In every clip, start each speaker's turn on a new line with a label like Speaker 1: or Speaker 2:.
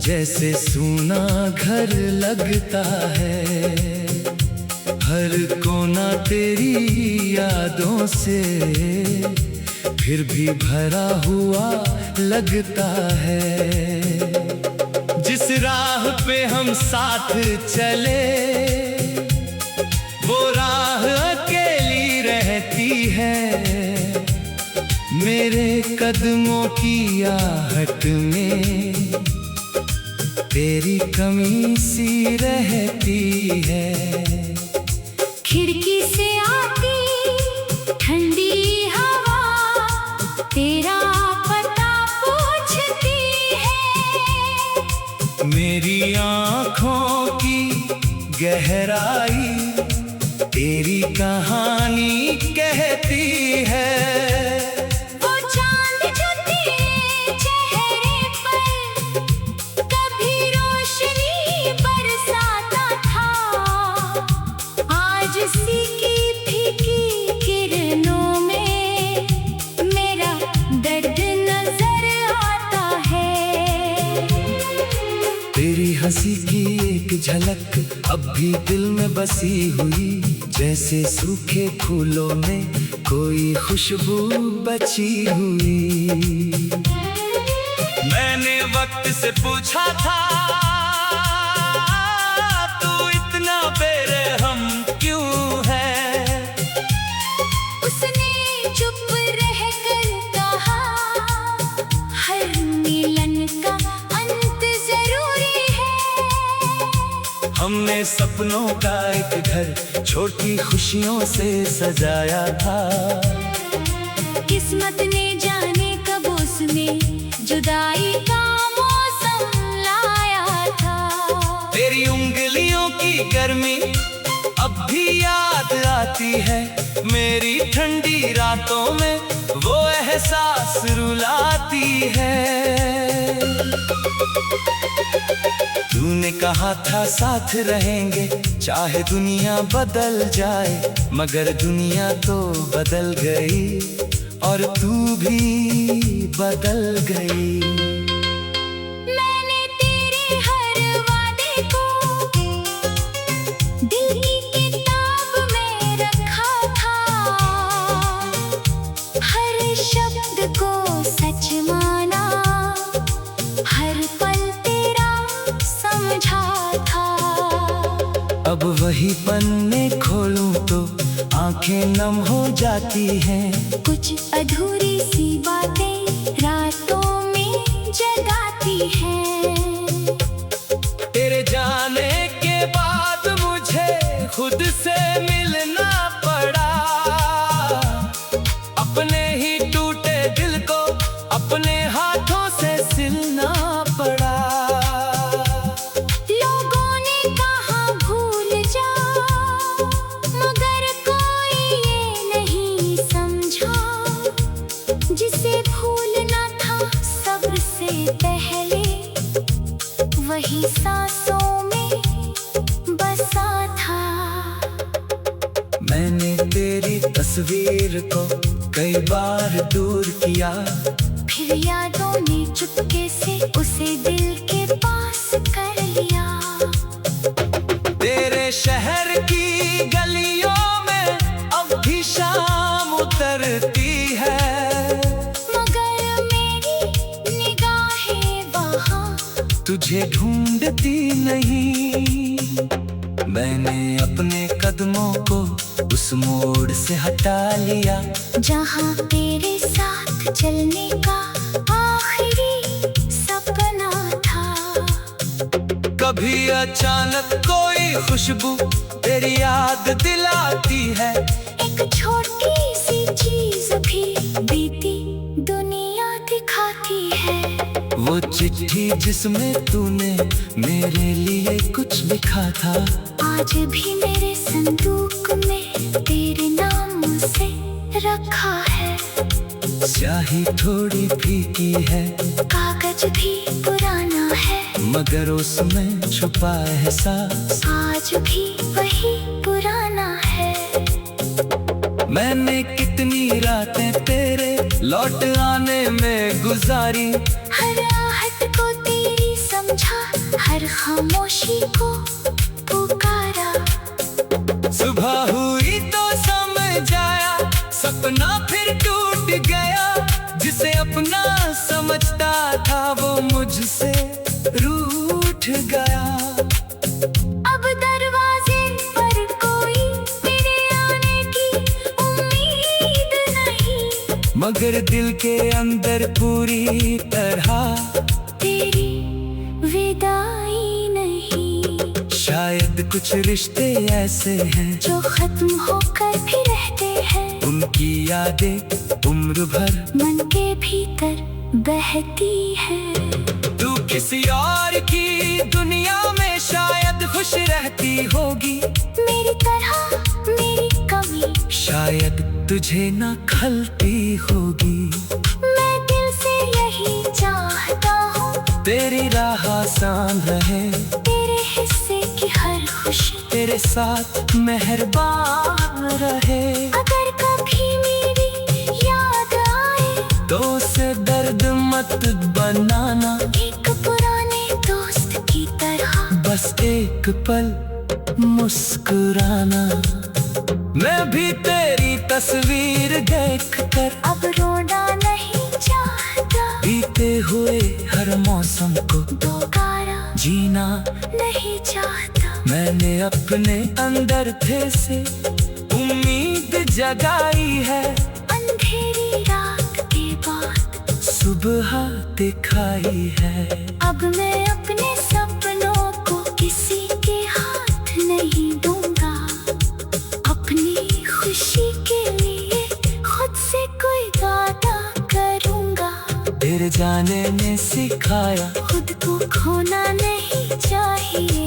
Speaker 1: जैसे सूना घर लगता है, हर कोना तेरी यादों से फिर भी भरा हुआ लगता है। जिस राह पे हम साथ चले वो राह अकेली रहती है, मेरे कदमों की आहट में तेरी कमी सी रहती है।
Speaker 2: खिड़की से आती ठंडी हवा तेरा पता पूछती है,
Speaker 1: मेरी आँखों की गहराई तेरी कहानी कहती है।
Speaker 2: वो चांद जो तेरे चेहरे पर कभी रोशनी बरसाता था, आज सी की फीकी किरणों में मेरा दर्द नजर आता है।
Speaker 1: तेरी हंसी की एक झलक अब भी दिल में बसी हुई, जैसे सूखे फूलों में कोई खुशबू बची हुई। मैंने वक्त से पूछा था तू इतना बेरहम क्यों है,
Speaker 2: उसने चुप रहकर कहा हर मिलन का अंत जरूरी है।
Speaker 1: हमने सपनों का एक घर छोटी खुशियों से सजाया था,
Speaker 2: किस्मत ने जाने कब उसमें जुदाई का मौसम लाया था।
Speaker 1: तेरी उंगलियों की गर्मी अब भी याद आती है, मेरी ठंडी रातों में वो एहसास रुलाती है। तूने कहा था साथ रहेंगे चाहे दुनिया बदल जाए, मगर दुनिया तो बदल गई और तू भी बदल गई।
Speaker 2: मैंने तेरे हर वादे को दिल की किताब में रखा था, हर शब्द को सच माना, हर पल तेरा समझा था।
Speaker 1: अब वही पन्ने खोलूं तो आंखें नम हो जाती हैं,
Speaker 2: कुछ अधूरी सी बातें रातों में जगाती हैं।
Speaker 1: तेरे जाने के बाद मुझे खुद से मिलना पड़ा, अपने ही टूटे दिल को अपने हाथों से सिलना पड़ा।
Speaker 2: लोगों ने कहा भूल जा, मगर कोई ये नहीं समझा, जिसे भूलना था सब्र से पहले वही सांसों में बसा था।
Speaker 1: मैंने तेरी तस्वीर को कई बार दूर किया,
Speaker 2: फिर यादों ने चुपके से उसे दिल के पास कर लिया।
Speaker 1: तेरे शहर की गलियों में अब भी शाम उतरती है,
Speaker 2: मगर मेरी निगाहें वहाँ
Speaker 1: तुझे ढूंढती नहीं। मैंने अपने कदमों को उस मोड़ से हटा लिया,
Speaker 2: जहाँ तेरे साथ चलने का आखिरी सपना था।
Speaker 1: कभी अचानक कोई खुशबू तेरी याद दिलाती है,
Speaker 2: एक छोटी सी चीज भी बीती दुनिया दिखाती है।
Speaker 1: वो चिट्ठी जिसमें तूने मेरे लिए कुछ लिखा था,
Speaker 2: आज भी मेरे संदूक में तेरे नाम से रखा है।
Speaker 1: स्याही थोड़ी फीकी है,
Speaker 2: कागज भी पुराना है,
Speaker 1: मगर उसमें छुपा एहसास
Speaker 2: आज भी वही पुराना है।
Speaker 1: मैंने कितनी रातें तेरे लौट आने में गुजारी,
Speaker 2: हर आहट को तेरी समझा हर खामोशी को पुकारा।
Speaker 1: सुबह हुई तो समझ आया, सपना फिर टूट गया। जिसे अपना समझता था वो मुझसे रूठ गया।
Speaker 2: अब दरवाजे पर कोई मेरे आने की उम्मीद नहीं,
Speaker 1: मगर दिल के अंदर पूरी तरह
Speaker 2: तेरी विदाई नहीं।
Speaker 1: शायद कुछ रिश्ते ऐसे हैं
Speaker 2: जो खत्म होकर भी रहते हैं,
Speaker 1: उनकी यादें उम्र भर
Speaker 2: मन के भीतर बहती है।
Speaker 1: तू किसी और की दुनिया में शायद खुश रहती होगी,
Speaker 2: मेरी तरह मेरी कमी
Speaker 1: शायद तुझे ना खलती होगी।
Speaker 2: मैं दिल से यही चाहता हूँ,
Speaker 1: तेरी राह आसान रहे,
Speaker 2: तेरे हिस्से की हर खुशी
Speaker 1: तेरे साथ मेहरबान रहे।
Speaker 2: अगर कभी मेरी याद आए
Speaker 1: तो उसे दर्द मत बनाना,
Speaker 2: एक पुराने दोस्त की तरह
Speaker 1: बस एक पल मुस्कुराना। मैं भी तेरी तस्वीर देखकर
Speaker 2: अब रोना नहीं चाहता,
Speaker 1: बीते हुए हर मौसम को
Speaker 2: दोबारा
Speaker 1: जीना
Speaker 2: नहीं चाहता।
Speaker 1: मैंने अपने अंदर थे से उम्मीद जगाई है,
Speaker 2: अंधेरी रात के बाद
Speaker 1: सुबह दिखाई है।
Speaker 2: अब मैं अपने सपनों को किसी के हाथ नहीं दूंगा, अपनी खुशी के लिए खुद से कोई वादा करूंगा।
Speaker 1: तेरे जाने ने सिखाया
Speaker 2: खुद को खोना नहीं चाहिए,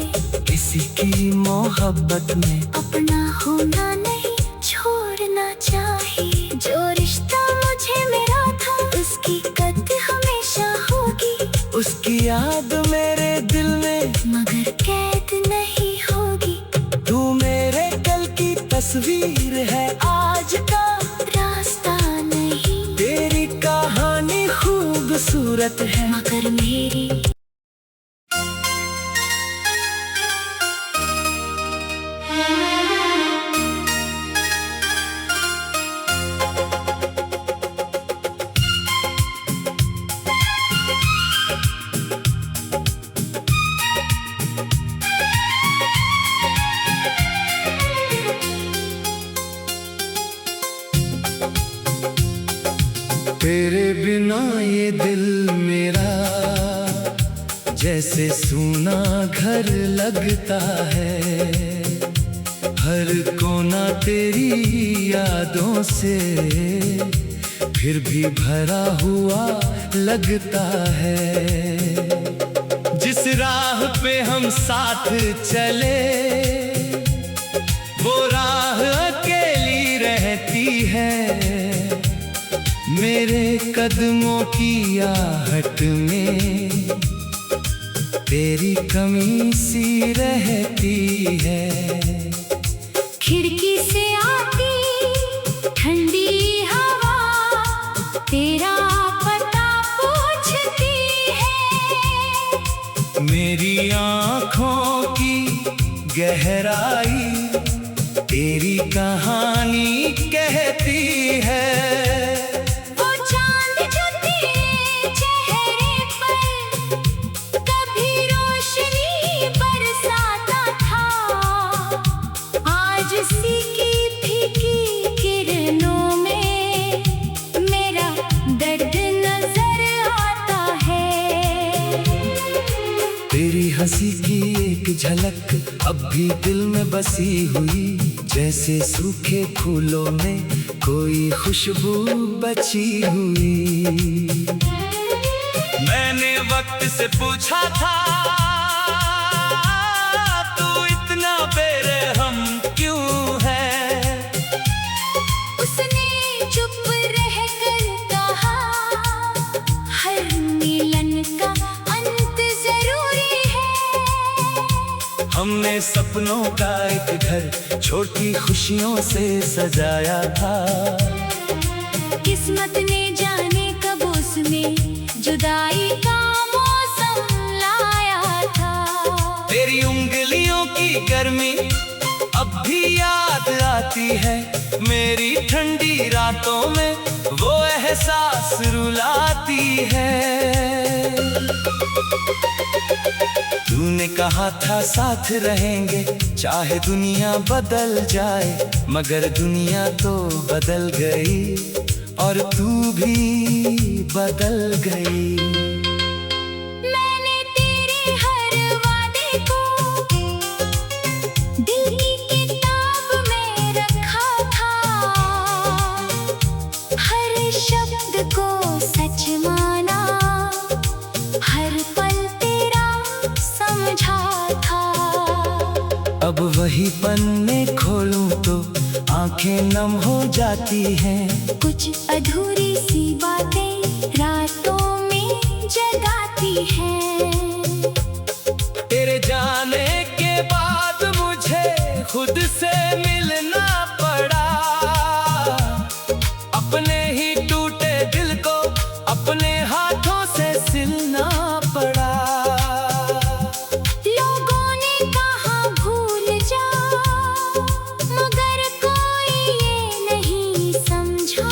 Speaker 1: किसी की मोहब्बत में
Speaker 2: अपना होना नहीं छोड़ना चाहिए। जो रिश्ता मुझे मिला था उसकी कद्र हमेशा होगी,
Speaker 1: उसकी याद मेरे दिल में
Speaker 2: मगर कैद नहीं होगी।
Speaker 1: तू मेरे कल की तस्वीर है, आज का
Speaker 2: रास्ता नहीं,
Speaker 1: तेरी कहानी खूबसूरत है,
Speaker 2: मगर मेरी
Speaker 1: तेरे बिना ये दिल मेरा जैसे सूना घर लगता है। हर कोना तेरी यादों से फिर भी भरा हुआ लगता है। जिस राह पे हम साथ चले वो राह अकेली रहती है। मेरे कदमों की आहट में तेरी कमी सी रहती है।
Speaker 2: खिड़की से आती ठंडी हवा तेरा पता पूछती है।
Speaker 1: मेरी आँखों की गहराई तेरी कहानी कहती है।
Speaker 2: वो चांद जो तेरे चेहरे पर कभी रोशनी बरसाता था, आज उसी की फीकी किरणों में मेरा दर्द नजर आता है।
Speaker 1: तेरी हंसी की एक झलक अब भी दिल में बसी हुई, जैसे सूखे फूलों में कोई खुशबू बची हुई। मैंने वक्त से पूछा था तू इतना बेरहम क्यों है।
Speaker 2: उसने चुप रहकर कहा हर मिलन का अंत जरूरी है।
Speaker 1: हमने सपनों का एक घर छोटी खुशियों से सजाया था।
Speaker 2: किस्मत ने जाने कब उसमें जुदाई का मौसम लाया था।
Speaker 1: गर्मी अब भी याद आती है, मेरी ठंडी रातों में वो एहसास रुलाती है। तूने कहा था साथ रहेंगे चाहे दुनिया बदल जाए, मगर दुनिया तो बदल गई और तू भी बदल गई।
Speaker 2: मैंने तेरे हर वादे को दिल की किताब में रखा था, हर शब्द को सच माना, हर पल तेरा समझा था।
Speaker 1: अब वही पन्ने खोलूं तो आंखें नम हो जाती हैं,
Speaker 2: कुछ अधूरी सी बातें रातों में जगाती हैं।
Speaker 1: तेरे जाने के बाद मुझे खुद से मिलना पड़ा, अपने ही टूटे दिल को अपने हाथों से सिलना पड़ा।
Speaker 2: लोगों ने कहा भूल जा, मगर कोई ये नहीं समझा,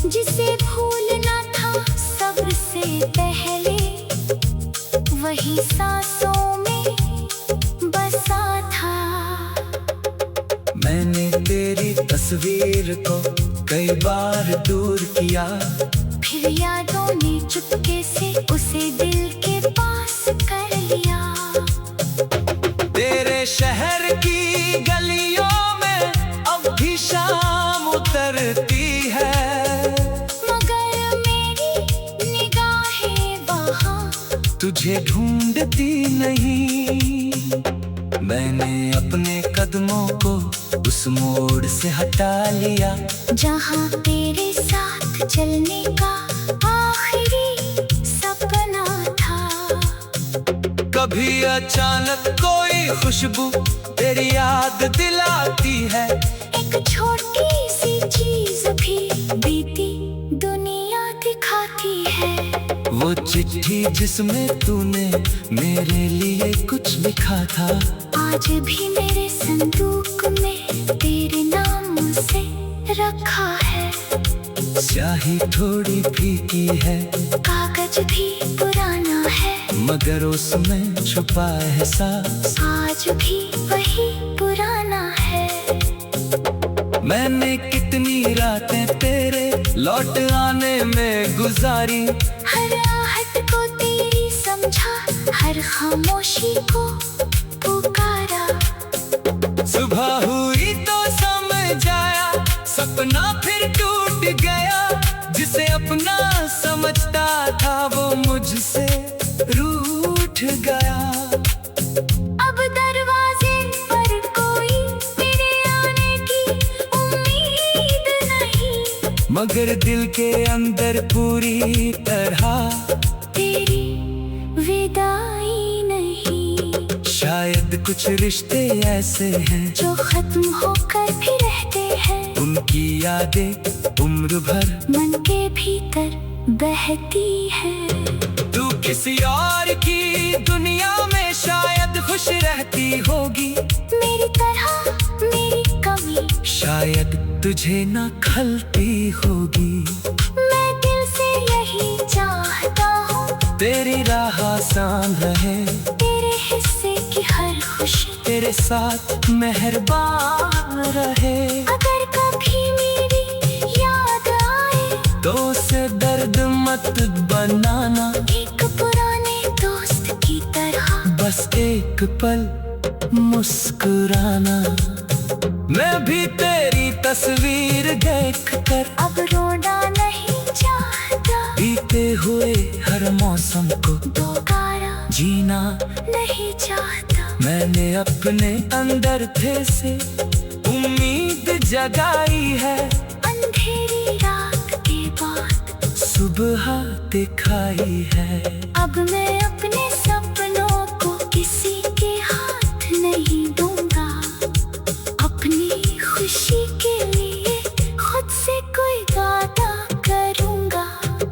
Speaker 2: जिसे भूलना था सबसे पहले वही सांसों में बसा था।
Speaker 1: मैंने तेरी तस्वीर को कई बार दूर किया,
Speaker 2: फिर यादों ने चुपके से उसे दिल के पास कर लिया।
Speaker 1: तेरे शहर की गलियों में अब भी शाम उतरती है,
Speaker 2: मगर मेरी निगाहें वहाँ
Speaker 1: तुझे ढूंढती नहीं। मैंने अपने कदमों को उस मोड़ से हटा लिया,
Speaker 2: जहाँ तेरे साथ चलने का आखिरी सपना था।
Speaker 1: कभी अचानक कोई खुशबू तेरी याद दिलाती है,
Speaker 2: एक छोटी सी चीज भी बीती दुनिया दिखाती है।
Speaker 1: वो चिट्ठी जिसमें तूने मेरे लिए कुछ लिखा था,
Speaker 2: आज भी मेरे संदूक में तेरे नाम से रखा है।
Speaker 1: स्याही थोड़ी फीकी है,
Speaker 2: कागज भी पुराना है,
Speaker 1: मगर उसमें छुपा एहसास
Speaker 2: आज भी वही पुराना है।
Speaker 1: मैंने कितनी रातें तेरे लौट आने में गुजारी,
Speaker 2: हर आहट को तेरी समझा, हर खामोशी को पुकारा।
Speaker 1: सुबह हुई तो समझ आया, सपना फिर टूट गया, जिसे अपना समझता था वो मुझसे रूठ गया।
Speaker 2: अब दरवाजे पर कोई मेरे आने की उम्मीद नहीं,
Speaker 1: मगर दिल के अंदर पूरी तरह
Speaker 2: तेरी विदाई नहीं।
Speaker 1: शायद कुछ रिश्ते ऐसे हैं
Speaker 2: जो खत्म होकर भी रहते हैं,
Speaker 1: उनकी यादें उम्र भर
Speaker 2: मन के भीतर बहती है।
Speaker 1: तू किसी और की दुनिया में शायद खुश रहती होगी,
Speaker 2: मेरी तरह मेरी कमी
Speaker 1: शायद तुझे ना खलती होगी।
Speaker 2: मैं दिल से यही चाहता हूँ,
Speaker 1: तेरी राह आसान रहे,
Speaker 2: तेरे हिस्से की हर खुशी
Speaker 1: तेरे साथ मेहरबान रहे।
Speaker 2: अगर कभी मेरी याद आए
Speaker 1: तो उसे दर्द मत बनाना,
Speaker 2: एक पुराने दोस्त की तरह
Speaker 1: बस एक पल मुस्कुराना। मैं भी तेरी तस्वीर देखकर
Speaker 2: अब रोना नहीं चाहता,
Speaker 1: बीते हुए हर मौसम को
Speaker 2: दोबारा
Speaker 1: जीना
Speaker 2: नहीं चाहता।
Speaker 1: मैंने अपने अंदर थे से उम्मीद जगाई है,
Speaker 2: अंधेरी रात के बाद
Speaker 1: सुबह दिखाई है।
Speaker 2: अब मैं अपने सपनों को किसी के हाथ नहीं दूंगा, अपनी खुशी के लिए खुद से कोई वादा करूंगा।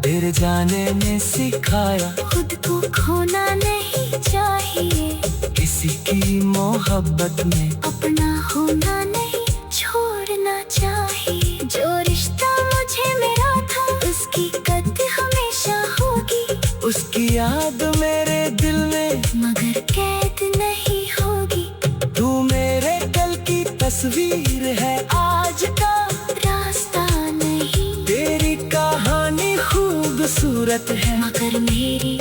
Speaker 1: तेरे जाने ने सिखाया
Speaker 2: खुद को खोना नहीं चाहिए,
Speaker 1: किसी की मौत मोहब्बत में
Speaker 2: अपना होना नहीं छोड़ना चाहिए। जो रिश्ता मुझे मिला था उसकी कद्र हमेशा होगी।
Speaker 1: उसकी याद मेरे दिल में
Speaker 2: मगर कैद नहीं होगी।
Speaker 1: तू मेरे कल की तस्वीर है, आज का
Speaker 2: रास्ता नहीं।
Speaker 1: तेरी कहानी खूबसूरत है
Speaker 2: मगर मेरी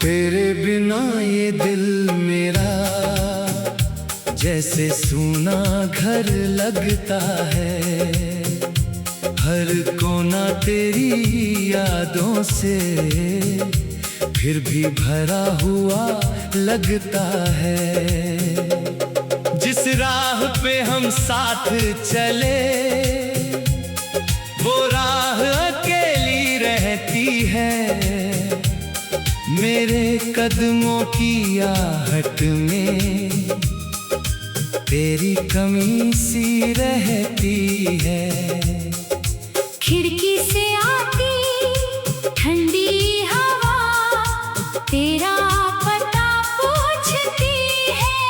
Speaker 1: तेरे बिना ये दिल मेरा जैसे सूना घर लगता है। हर कोना तेरी यादों से फिर भी भरा हुआ लगता है। जिस राह पे हम साथ चले वो राह अकेली रहती है। मेरे कदमों की आहट में तेरी कमी सी रहती है।
Speaker 2: खिड़की से आती ठंडी हवा तेरा पता पूछती है।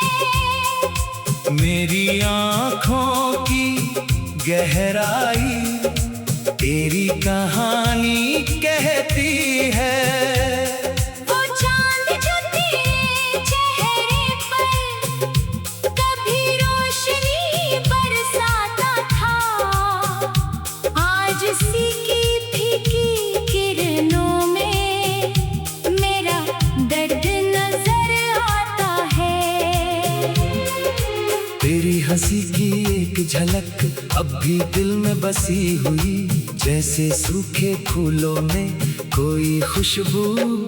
Speaker 1: मेरी आँखों की गहराई तेरी कहानी कहती है। तेरी हंसी की एक झलक अब भी दिल में बसी हुई, जैसे सूखे फूलों में कोई खुशबू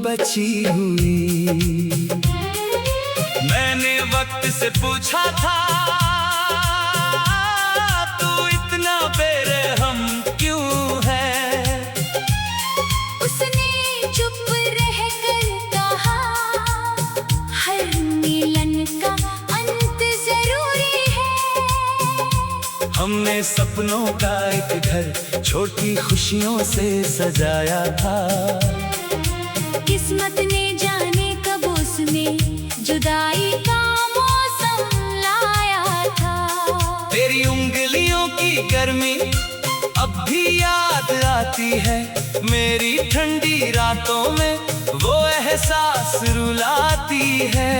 Speaker 1: बची हुई। मैंने वक्त से पूछा था तू इतना बेरहम क्यों है।
Speaker 2: उसने चुप रहकर कहा हर मिलन का अंत जरूरी है।
Speaker 1: हमने सपनों का एक घर छोटी खुशियों से सजाया था।
Speaker 2: किस्मत ने जाने कब उसमें जुदाई का मौसम लाया था।
Speaker 1: तेरी उंगलियों की गर्मी अब भी याद आती है। मेरी ठंडी रातों में वो एहसास रुलाती है।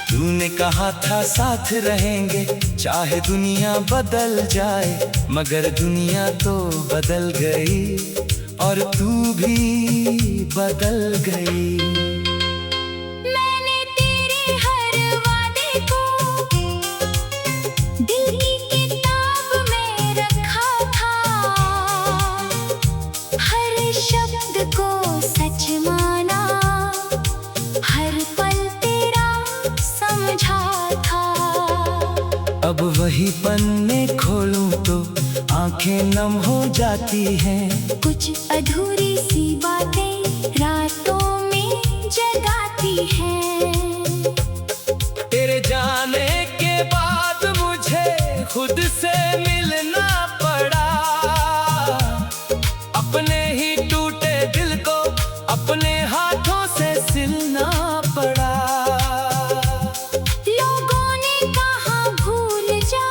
Speaker 1: तूने कहा था साथ रहेंगे चाहे दुनिया बदल जाए, मगर दुनिया तो बदल गई और तू भी बदल गई।
Speaker 2: मैंने तेरे हर वादे को दिल की किताब में रखा था। हर शब्द को सच माना, हर पल तेरा समझा था।
Speaker 1: अब वही पन्ने खोलूं तो आंखें नम हो जाती हैं।
Speaker 2: कुछ अधूरी सी बातें रातों में जगाती हैं।
Speaker 1: तेरे जाने के बाद मुझे खुद से मिलना पड़ा। अपने ही टूटे दिल को अपने हाथों से सिलना पड़ा।
Speaker 2: लोगों ने कहा भूल जा,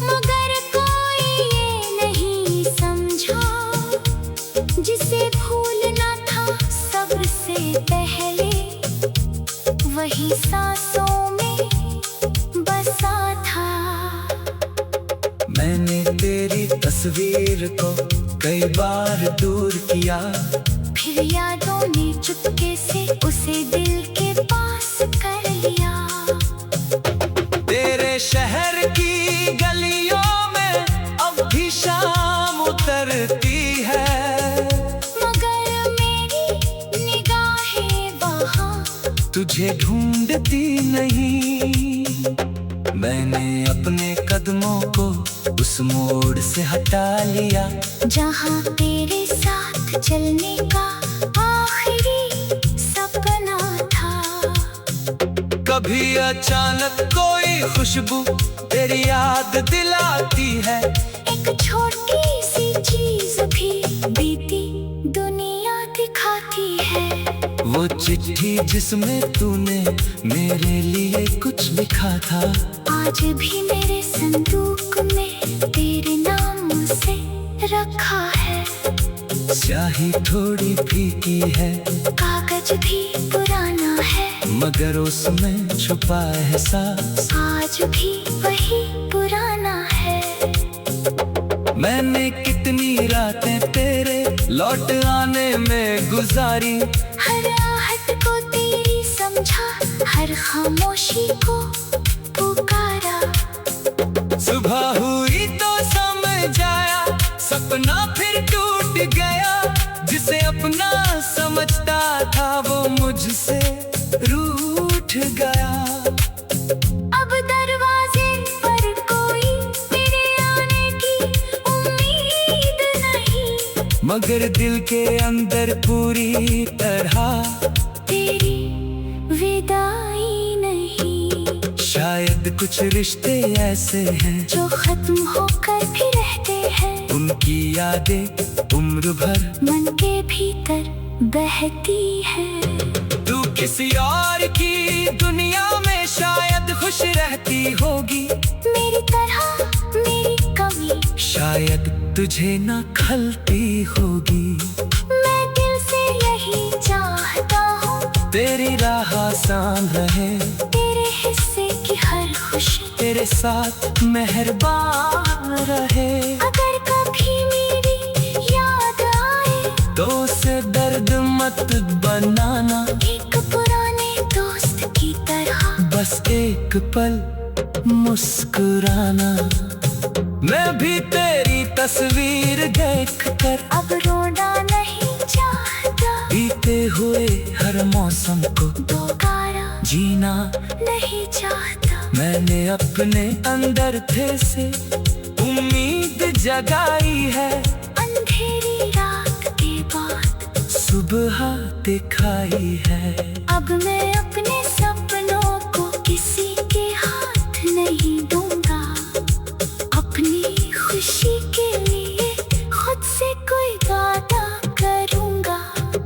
Speaker 2: मगर कोई ये नहीं समझा। जिसे भूलना था सब्र से पहले, वही सांसों में बसा था।
Speaker 1: मैंने तेरी तस्वीर को कई बार दूर किया,
Speaker 2: फिर यादों ने चुपके से उसे दिल के पास कर लिया।
Speaker 1: तेरे शहर की गलियों में अब भी शाम उतरती है,
Speaker 2: मगर मेरी निगाहें वहाँ
Speaker 1: तुझे ढूंढती नहीं। मैंने अपने कदमों को उस मोड़ से हटा लिया
Speaker 2: जहाँ तेरे साथ चलने का आखिरी सपना था।
Speaker 1: कभी अचानक कोई खुशबू तेरी याद दिलाती है,
Speaker 2: एक छोटी सी चीज भी बीती दुनिया दिखाती है।
Speaker 1: वो चिट्ठी जिसमें तूने मेरे लिए कुछ लिखा था,
Speaker 2: आज भी मेरे संदूक में तेरे नाम से रखा है।
Speaker 1: स्याही थोड़ी फीकी है,
Speaker 2: कागज भी पुराना है,
Speaker 1: मगर उसमें छुपा एहसास
Speaker 2: आज भी वही पुराना है।
Speaker 1: मैंने कितनी रातें तेरे लौट आने में गुजारी,
Speaker 2: हर आहट को तेरी समझा, हर खामोशी को पुकारा।
Speaker 1: सुबह हुई तो समझ आया, सपना फिर टूट गया। जिसे अपना समझता था वो मुझसे रूठ गया।
Speaker 2: अब दरवाजे पर कोई मेरे आने की उम्मीद नहीं,
Speaker 1: मगर दिल के अंदर पूरी तरह
Speaker 2: तेरी विदाई नहीं।
Speaker 1: शायद कुछ रिश्ते ऐसे हैं
Speaker 2: जो खत्म होकर भी रहते हैं,
Speaker 1: उनकी यादें उम्र भर
Speaker 2: मन के भीतर बहती है।
Speaker 1: तू किसी और की दुनिया में शायद खुश रहती होगी,
Speaker 2: मेरी तरह मेरी कमी
Speaker 1: शायद तुझे न खलती होगी।
Speaker 2: मैं दिल से यही चाहता हूँ,
Speaker 1: तेरी राह आसान रहे,
Speaker 2: तेरे हिस्से की हर खुशी
Speaker 1: तेरे साथ मेहरबान रहे।
Speaker 2: अगर कभी मेरी याद आए
Speaker 1: तो उसे दर्द मत बनाना,
Speaker 2: एक पुराने दोस्त की तरह
Speaker 1: बस एक पल मुस्कुराना। मैं भी तेरी तस्वीर देखकर
Speaker 2: अब रोना नहीं चाहता,
Speaker 1: बीते हुए हर मौसम को
Speaker 2: दोबारा
Speaker 1: जीना
Speaker 2: नहीं चाहता।
Speaker 1: मैंने अपने अंदर थे से उम्मीद जगाई है,
Speaker 2: अंधेरी रात के बाद
Speaker 1: सुबह दिखाई है।
Speaker 2: अब मैं अपने सपनों को किसी के हाथ नहीं दूंगा, अपनी खुशी के लिए खुद से कोई वादा करूंगा।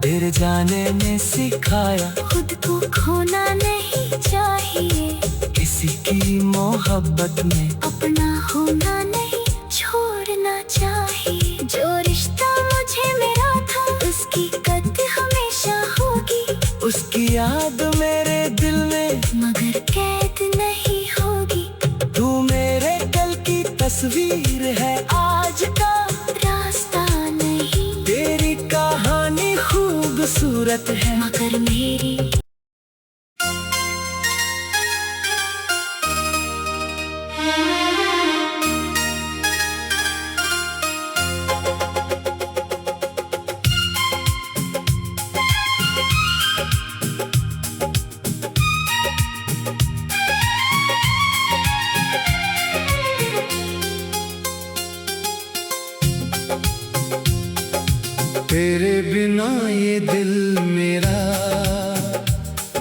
Speaker 1: तेरे जाने ने सिखाया
Speaker 2: खुद को खोना नहीं चाहिए,
Speaker 1: किसी की मोहब्बत में
Speaker 2: अपना होना नहीं छोड़ना चाहिए। जो रिश्ता मुझे मिला था उसकी कद्र हमेशा होगी,
Speaker 1: उसकी याद मेरे दिल में
Speaker 2: मगर कैद नहीं होगी।
Speaker 1: तू मेरे कल की तस्वीर है, आज का
Speaker 2: रास्ता नहीं,
Speaker 1: तेरी कहानी खूबसूरत है,
Speaker 2: मगर मेरी
Speaker 1: तेरे बिना ये दिल मेरा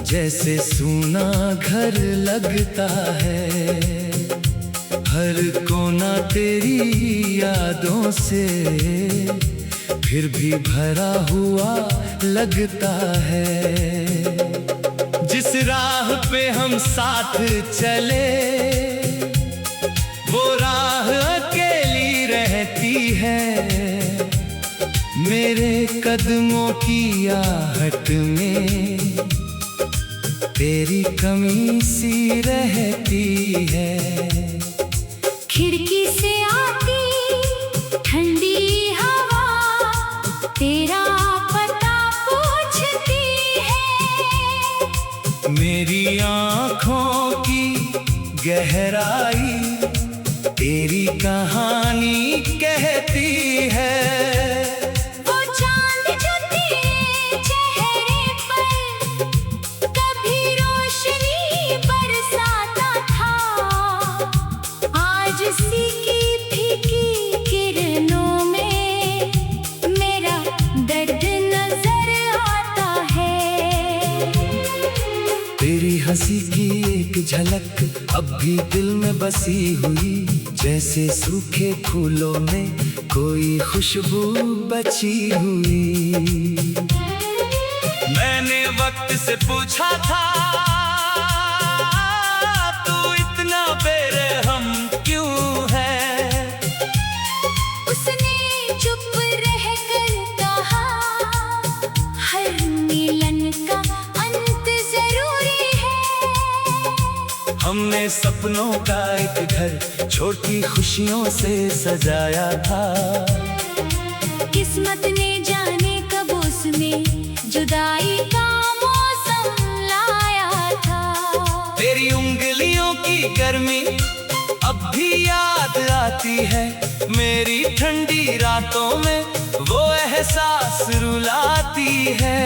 Speaker 1: जैसे सूना घर लगता है। हर कोना तेरी यादों से फिर भी भरा हुआ लगता है। जिस राह पे हम साथ चले वो राह अकेली रहती है। मेरे कदमों की आहट में तेरी कमी सी रहती है।
Speaker 2: खिड़की से आती ठंडी हवा तेरा पता पूछती है।
Speaker 1: मेरी आँखों की गहराई तेरी कहानी कहती है।
Speaker 2: वो चांद जो तेरे चेहरे पर कभी रोशनी बरसाता था,
Speaker 1: एक झलक अब भी दिल में बसी हुई, जैसे सूखे फूलों में कोई खुशबू बची हुई।
Speaker 3: मैंने वक्त से पूछा था तू इतना बेरहम क्यों है,
Speaker 2: उसने चुप रहकर कहा हर मिलन का अंत जरूरी है।
Speaker 1: हमने सपनों का एक घर छोटी खुशियों से सजाया था,
Speaker 2: किस्मत ने जाने कब उसमें जुदाई का मौसम लाया था।
Speaker 1: तेरी उंगलियों की गर्मी अब भी याद आती है, मेरी ठंडी रातों में वो एहसास रुलाती है।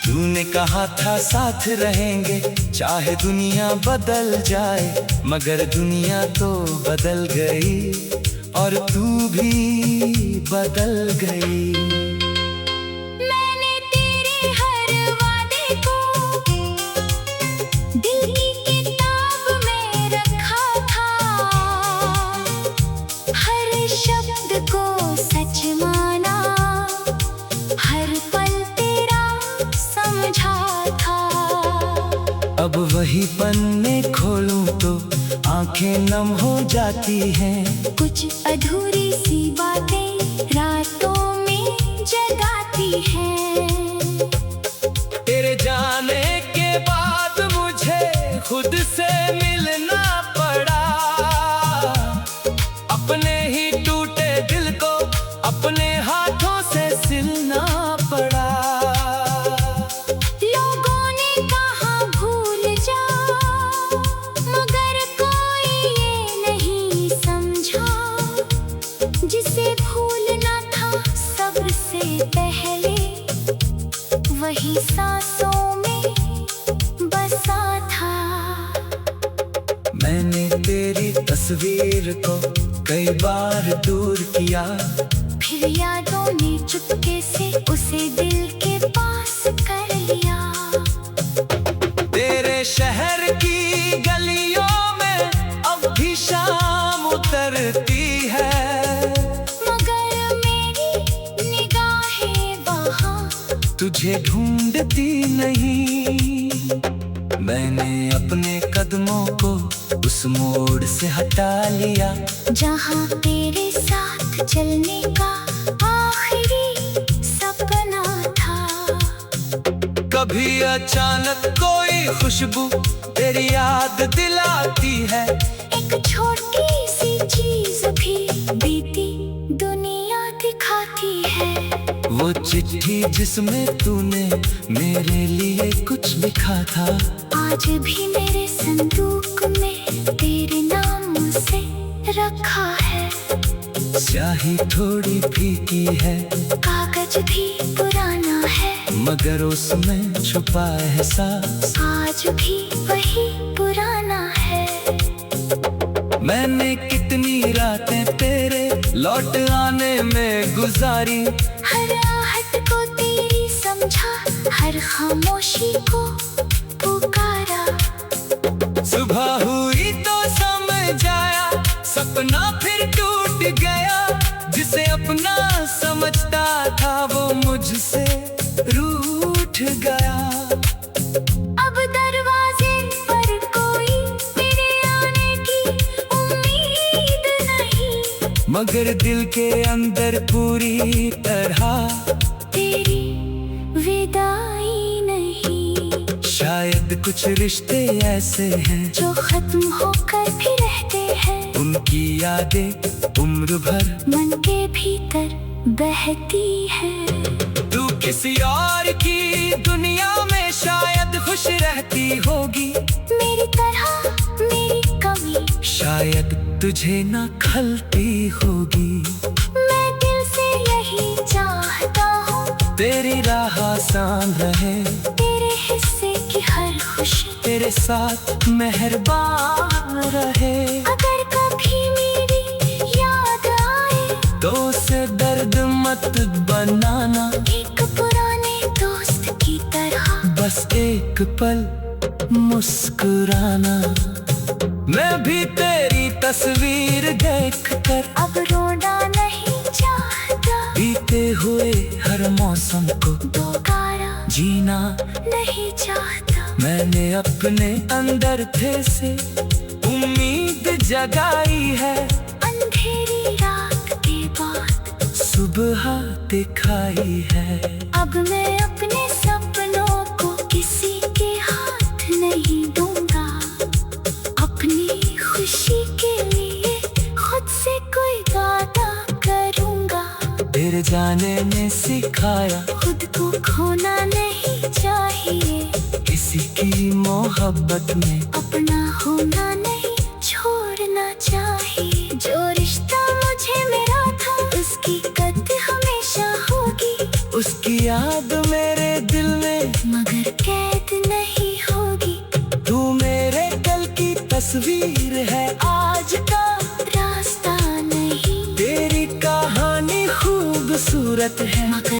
Speaker 1: तूने कहा था साथ रहेंगे चाहे दुनिया बदल जाए, मगर दुनिया तो बदल गई और तू भी बदल गई।
Speaker 2: मैंने तेरे हर वादे को दिल की किताब में रखा था, हर शब्द को सच माना, हर पल तेरा समझा था।
Speaker 1: अब वही पन्ने खोलूं तो आंखें नम हो जाती हैं,
Speaker 2: कुछ अधूरी सी बातें रातों में जगाती हैं।
Speaker 1: तेरे जाने के बाद मुझे खुद से मिलना पड़ा, अपने ही टूटे दिल को अपने हाथों से सिलना पड़ा।
Speaker 2: लोगों ने कहा भूल जा, मगर कोई ये नहीं समझा, जिसे भूलना था सब्र से पहले वही सांसों में बसा था।
Speaker 1: मैंने तेरी तस्वीर को कई बार दूर किया,
Speaker 2: फिर यादों ने चुपके से उसे दिल के पास कर लिया।
Speaker 1: तेरे शहर की गलियों में अब भी शाम उतरती है,
Speaker 2: मगर मेरी निगाहें वहाँ
Speaker 1: तुझे ढूंढती नहीं। मैंने अपने कदमों को उस मोड़ से हटा लिया,
Speaker 2: जहाँ तेरे साथ चलने का आखिरी सपना था।
Speaker 1: कभी अचानक कोई खुशबू तेरी याद दिलाती है,
Speaker 2: एक छोटी सी चीज भी बीती दुनिया दिखाती है।
Speaker 1: वो चिट्ठी जिसमें तूने मेरे लिए कुछ लिखा था,
Speaker 2: आज भी मेरे संदूक में तेरे नाम से रखा है।
Speaker 1: स्याही थोड़ी फीकी है,
Speaker 2: कागज भी पुराना है,
Speaker 1: मगर उसमें छुपा एहसास
Speaker 2: आज भी वही पुराना है।
Speaker 1: मैंने कितनी रातें तेरे लौट आने में गुजारी,
Speaker 2: हर आहट को तेरी समझा, हर खामोशी को पुकारा।
Speaker 1: सुबह हुई तो समझ आया, सपना फिर टूट गया, जिसे अपना समझता था वो मुझसे रूठ गया।
Speaker 2: अब दरवाजे पर कोई मेरे आने की उम्मीद नहीं,
Speaker 1: मगर दिल के अंदर पूरी तरह
Speaker 2: तेरी विदाई नहीं।
Speaker 1: शायद कुछ रिश्ते ऐसे हैं
Speaker 2: जो खत्म होकर भी रहते हैं,
Speaker 1: उनकी यादें उम्र भर
Speaker 2: मन के भीतर बहती है।
Speaker 1: तू किसी और की दुनिया में शायद खुश रहती होगी,
Speaker 2: मेरी तरह मेरी कमी
Speaker 1: शायद तुझे ना खलती होगी।
Speaker 2: मैं दिल से यही चाहता हूँ,
Speaker 1: तेरी राह आसान रहे,
Speaker 2: तेरे हिस्से की हर खुशी
Speaker 1: तेरे साथ मेहरबान रहे।
Speaker 2: अगर कभी मेरी याद आए
Speaker 1: तो उसे दर्द मत बनाना,
Speaker 2: एक पुराने दोस्त की तरह
Speaker 1: बस बस एक पल मुस्कुराना। मैं भी तेरी तस्वीर देखकर
Speaker 2: अब रोना नहीं चाहता,
Speaker 1: बीते हुए हर मौसम को
Speaker 2: दोबारा
Speaker 1: जीना।
Speaker 2: नहीं चाहता।
Speaker 1: मैंने अपने अंदर थे से उम्मीद जगाई है,
Speaker 2: अंधेरी रात के बाद
Speaker 1: सुबह दिखाई है।
Speaker 2: अब मैं अपने सपनों को किसी के हाथ नहीं दूंगा। अपनी खुशी के लिए खुद से कोई वादा करूंगा।
Speaker 1: तेरे जाने ने सिखाया
Speaker 2: खुद को खोना नहीं चाहिए,
Speaker 1: किसी की मोहब्बत में
Speaker 2: अपना होना नहीं छोड़ना चाहिए। जो रिश्ता मुझे मिला था उसकी कद्र हमेशा होगी,
Speaker 1: उसकी याद मेरे दिल में
Speaker 2: मगर कैद नहीं होगी।
Speaker 1: तू मेरे कल की तस्वीर है, आज का
Speaker 2: रास्ता नहीं,
Speaker 1: तेरी कहानी खूबसूरत है।
Speaker 2: मगर